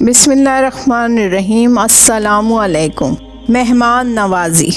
بسم اللہ الرحمن الرحیم۔ السلام علیکم۔ مہمان نوازی۔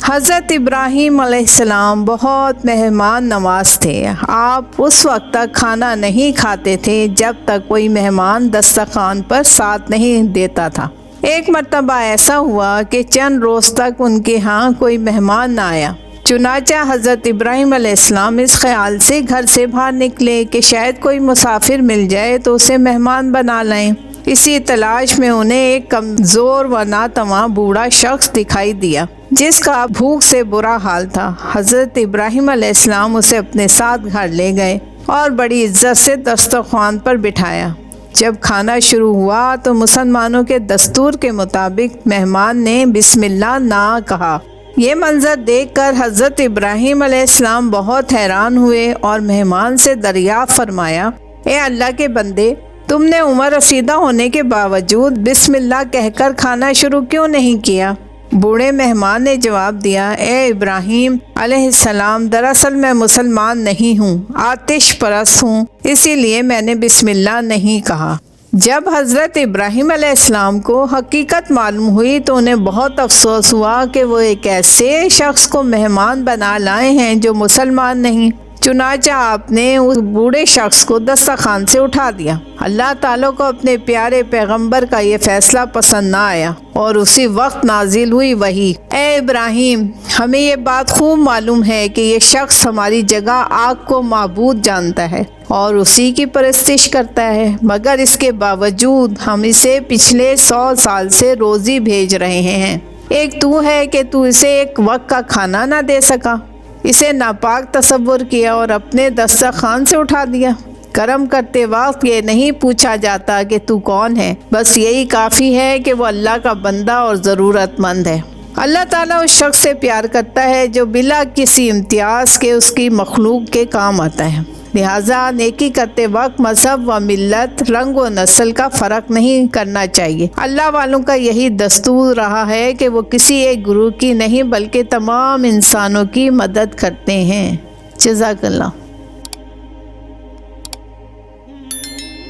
حضرت ابراہیم علیہ السلام بہت مہمان نواز تھے۔ آپ اس وقت تک کھانا نہیں کھاتے تھے جب تک کوئی مہمان دسترخوان پر ساتھ نہیں دیتا تھا۔ ایک مرتبہ ایسا ہوا کہ چند روز تک ان کے ہاں کوئی مہمان نہ آیا۔ چنانچہ حضرت ابراہیم علیہ السلام اس خیال سے گھر سے باہر نکلے کہ شاید کوئی مسافر مل جائے تو اسے مہمان بنا لیں۔ اسی تلاش میں انہیں ایک کمزور و ناتواں بوڑھا شخص دکھائی دیا جس کا بھوک سے برا حال تھا۔ حضرت ابراہیم علیہ السلام اسے اپنے ساتھ گھر لے گئے اور بڑی عزت سے دسترخوان پر بٹھایا۔ جب کھانا شروع ہوا تو مسلمانوں کے دستور کے مطابق مہمان نے بسم اللہ نہ کہا۔ یہ منظر دیکھ کر حضرت ابراہیم علیہ السلام بہت حیران ہوئے اور مہمان سے دریافت فرمایا، اے اللہ کے بندے، تم نے عمر رسیدہ ہونے کے باوجود بسم اللہ کہہ کر کھانا شروع کیوں نہیں کیا؟ بوڑھے مہمان نے جواب دیا، اے ابراہیم علیہ السلام، دراصل میں مسلمان نہیں ہوں، آتش پرست ہوں، اسی لیے میں نے بسم اللہ نہیں کہا۔ جب حضرت ابراہیم علیہ السلام کو حقیقت معلوم ہوئی تو انہیں بہت افسوس ہوا کہ وہ ایک ایسے شخص کو مہمان بنا لائے ہیں جو مسلمان نہیں۔ چنانچہ آپ نے اس بوڑھے شخص کو دسترخوان سے اٹھا دیا۔ اللہ تعالیٰ کو اپنے پیارے پیغمبر کا یہ فیصلہ پسند نہ آیا اور اسی وقت نازل ہوئی وحی، اے ابراہیم، ہمیں یہ بات خوب معلوم ہے کہ یہ شخص ہماری جگہ آگ کو معبود جانتا ہے اور اسی کی پرستش کرتا ہے، مگر اس کے باوجود ہم اسے پچھلے 100 سال سے روزی بھیج رہے ہیں۔ ایک تو ہے کہ تو اسے ایک وقت کا کھانا نہ دے سکا، اسے ناپاک تصور کیا اور اپنے دسترخوان سے اٹھا دیا۔ کرم کرتے وقت یہ نہیں پوچھا جاتا کہ تو کون ہے، بس یہی کافی ہے کہ وہ اللہ کا بندہ اور ضرورت مند ہے۔ اللہ تعالیٰ اس شخص سے پیار کرتا ہے جو بلا کسی امتیاز کے اس کی مخلوق کے کام آتا ہے۔ لہٰذا نیکی کرتے وقت مذہب و ملت، رنگ و نسل کا فرق نہیں کرنا چاہیے۔ اللہ والوں کا یہی دستور رہا ہے کہ وہ کسی ایک گروہ کی نہیں بلکہ تمام انسانوں کی مدد کرتے ہیں۔ جزاک اللہ۔